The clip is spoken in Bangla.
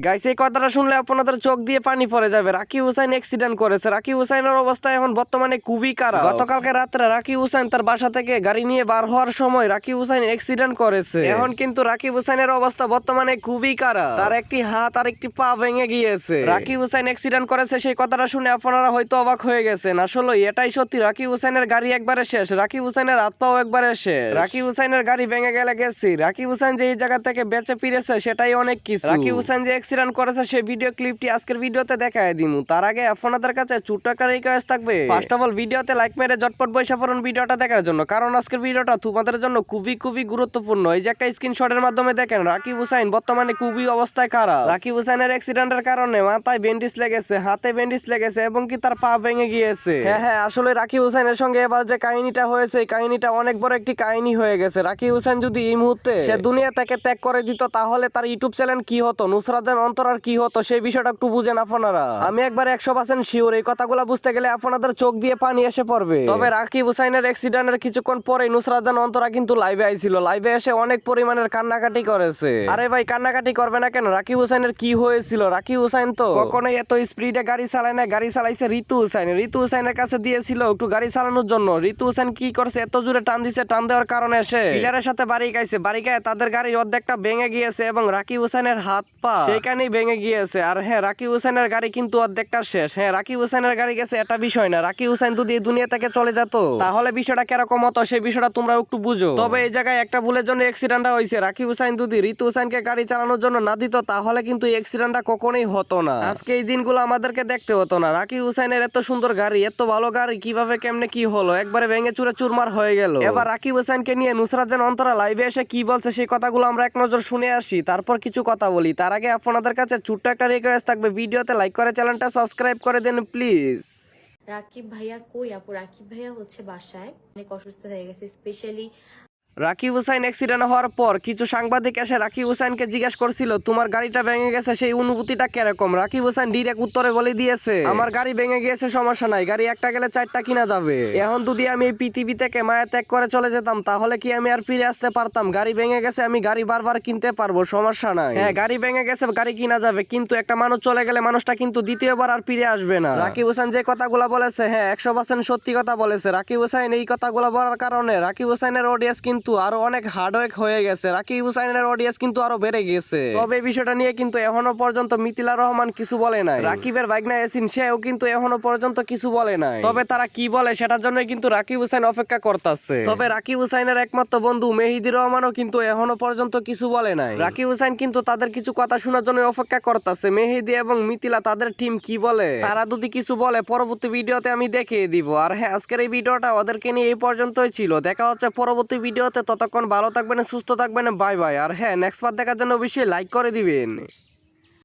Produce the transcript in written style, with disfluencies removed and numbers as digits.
গাইস এই কথাটা শুনলে আপনাদের চোখ দিয়ে পানি পড়ে যাবে। রাকিব হুসাইন অ্যাক্সিডেন্ট করেছে। রাকিব হুসাইনের অবস্থা এখন বর্তমানে খুবই খারাপ। গতকালকে রাত্রে রাকিব হুসাইন তার বাসা থেকে গাড়ি নিয়ে বার হওয়ার সময় রাকিব হুসাইন অ্যাক্সিডেন্ট করেছে। এখন কিন্তু রাকিব হুসাইনের অবস্থা বর্তমানে খুবই খারাপ। তার একটি হাত আর একটি পা ভেঙে গিয়েছে। রাকিব হুসাইন অ্যাক্সিডেন্ট করেছে সেই কথাটা শুনে আপনারা হয়তো অবাক হয়ে গেছেন। আসলে এটাই সত্যি, রাকিব হুসাইনের গাড়ি একবারে শেষ, রাকিব হুসাইনের হাত পাও একবারে শেষ। রাকিব হুসাইনের গাড়ি ভেঙে গেলে গেছি। রাকিব হুসাইন যে এই জায়গা থেকে বেঁচে ফিরেছে সেটাই অনেক কিছু। রাকিব হুসাইন যে অ্যাক্সিডেন্ট করেছে সেই ভিডিও ক্লিপটি আজকের ভিডিওতে দেখায় দিমু। তার আগে আপনাদের কাছে ছোট্ট একটা রিকোয়েস্ট থাকবে, ফার্স্ট অফ অল ভিডিওতে লাইক মেরে ঝটপট বসে পড়ুন ভিডিওটা দেখার জন্য, কারণ আজকের ভিডিওটা তোমাদের জন্য খুবই গুরুত্বপূর্ণ। এই যে একটা স্ক্রিনশটের মাধ্যমে দেখেন রাকিব হুসাইন বর্তমানে খুবই অবস্থায় খারাপ। রাকিব হুসাইনের অ্যাক্সিডেন্টের কারণে মাথায় ব্যান্ডেজ লেগেছে, হাতে ব্যান্ডেজ লেগেছে এবং কি তার পা ভেঙে গিয়েছে। হ্যাঁ, আসলে রাকিব হুসাইনের সঙ্গে এবার যে কাহিনীটা হয়েছে এই কাহিনীটা অনেক বড় একটি কাহিনী হয়ে গেছে। রাকিব হুসাইন যদি এই মুহূর্তে সে দুনিয়া থেকে ত্যাগ করে দিত তাহলে তার ইউটিউব চ্যানেল কি হতো, নুসরাত জাহান অন্তরার কি হতো সেই বিষয়টা একটু বুঝেন আপনারা। আমি একবার 100% শিওর এই কথাগুলো বুঝতে গেলে আপনাদের চোখ দিয়ে পানি এসে পড়বে। তবে রাকিব হুসাইনের অ্যাক্সিডেন্টের কিছুক্ষণ পরে নুসরাত জাহান অন্তরা কিন্তু লাইভে আইছিল। লাইভে এসে অনেক পরিমাণের কান্নাকাটি করেছে। আরে ভাই কান্নাকাটি করবে না কেন? রাকিব হুসাইনের কি হয়েছিল? রাকিব হুসাইন তো কখনোই এত স্পিডে গাড়ি চালায় না, গাড়ি চালাইছে ঋতু হুসাইন। ঋতু হুসাইনের কাছে দিয়েছিল একটু গাড়ি চালানোর জন্য। ঋতু হুসাইন কি করছে, এত জোরে টান দিছে, টান দেওয়ার কারণে এসে পিলারের সাথে বাড়ি গাইছে। বাড়ি গায়ে তাদের গাড়ির অর্ধেকটা ভেঙে গিয়েছে এবং রাকিব হুসাইনের হাত পা সেইখানেই ভেঙে গিয়েছে। আর হ্যাঁ, রাকিব হুসাইনের গাড়ি কিন্তু অর্ধেকটা শেষ। হ্যাঁ, রাকিব হুসাইনের গাড়ি গেছে এটা বিষয় না, রাকিব হুসাইন যদি এই দুনিয়া থেকে চলে যেত তাহলে বিষয়টা কিরকম হতো সেই বিষয়টা তোমরা একটু বুঝো। তবে এই জায়গায় একটা ভুলের জন্য অ্যাক্সিডেন্টটা হয়েছে। রাকিব হুসাইন যদি ঋতু হুসাইনকে গাড়ি চালানোর জন্য না দিত তাহলে কিন্তু এই অ্যাক্সিডেন্টটা কখনোই হতো না। আজকে এই দিনগুলো আমাদেরকে দেখতে হতো না। রাকিব হুসাইনের এত সুন্দর গাড়ি, এত ভালো গাড়ি কিভাবে কেমনে কি হলো, একবারে ভেঙে চুরে চুরমার হয়ে গেল। এবার রাকিব হুসাইনকে নিয়ে নুসরাত জাহান অন্তরা লাইভে এসে কি বলছে সেই কথাগুলো আমরা এক নজর শুনে আসি, তারপর কিছু কথা বলি। তার আগে আপনাদের কাছে ছোট্ট একটা রিকোয়েস্ট থাকবে, ভিডিওতে লাইক করে চ্যানেলটা সাবস্ক্রাইব করে দেন প্লিজ। রাকিব ভাইয়া কই আপু? রাকিব ভাইয়া হচ্ছে বাসায়, অনেক অসুস্থ হয়ে গেছে। স্পেশালি রাকিব হুসাইন অ্যাক্সিডেন্ট হওয়ার পর কিছু সাংবাদিক এসে রাকিব হুসাইনকে জিজ্ঞেস করছিল তোমার গাড়িটা ভেঙে গেছে সেই অনুভূতিটা কিরকম। রাকিব হুসাইন ডিরেক্ট উত্তরে বলে দিয়েছে আমার গাড়ি ভেঙে গিয়েছে, সমস্যা নাই, গাড়ি একটা গেলে চারটা কিনা যাবে। এখন যদি আমি এই পৃথিবী থেকে মায়া ত্যাগ করে চলে যেতাম তাহলে কি আমি আর ফিরে আসতে পারতাম? গাড়ি ভেঙে গেছে, আমি গাড়ি বারবার কিনতে পারবো, সমস্যা নাই। হ্যাঁ, গাড়ি ভেঙে গেছে, গাড়ি কিনা যাবে, কিন্তু একটা মানুষ চলে গেলে মানুষটা কিন্তু দ্বিতীয়বার আর ফিরে আসবে না। রাকিব হুসাইন যে কথাগুলো বলেছে হ্যাঁ 100% সত্যি কথা বলেছে। রাকিব হুসাইন এই কথাগুলো বলার কারণে রাকিব হুসাইনের অডিয়েন্স কিন্তু আরো অনেক হার্ডওয়ার্ক হয়ে গেছে। রাকিব হুসাইনের অডিয়েন্স কিন্তু আরো বেড়ে গেছে। তবে এই বিষয়টা নিয়ে কিন্তু এখনো পর্যন্ত মিথিলা রহমান কিছু বলে নাই। রাকিবের ভাগনা ইয়াসিন সেও কিন্তু এখনো পর্যন্ত কিছু বলে নাই। তবে তারা কি বলে সেটার জন্য কিন্তু রাকিব হুসাইন অপেক্ষা করতেছে। তবে রাকিব হুসাইনের একমাত্র বন্ধু মেহেদী রহমানও কিন্তু এখনো পর্যন্ত কিছু বলে নাই। রাকিব হুসাইন কিন্তু তাদের কিছু কথা শোনার জন্য অপেক্ষা করতেছে। মেহেদী এবং মিথিলা তাদের টিম কি বলে, তারা যদি কিছু বলে পরবর্তী ভিডিওতে আমি দেখিয়ে দিব। আর হ্যাঁ, আজকের এই ভিডিওটা ওদেরকে নিয়ে এই পর্যন্তই ছিল। দেখা হচ্ছে পরবর্তী ভিডিওতে, ততক্ষণ ভালো থাকবেন, সুস্থ থাকবেন, বাই বাই। আর হ্যাঁ, নেক্সট পার্ট দেখার জন্য অবশ্যই লাইক করে দিবেন।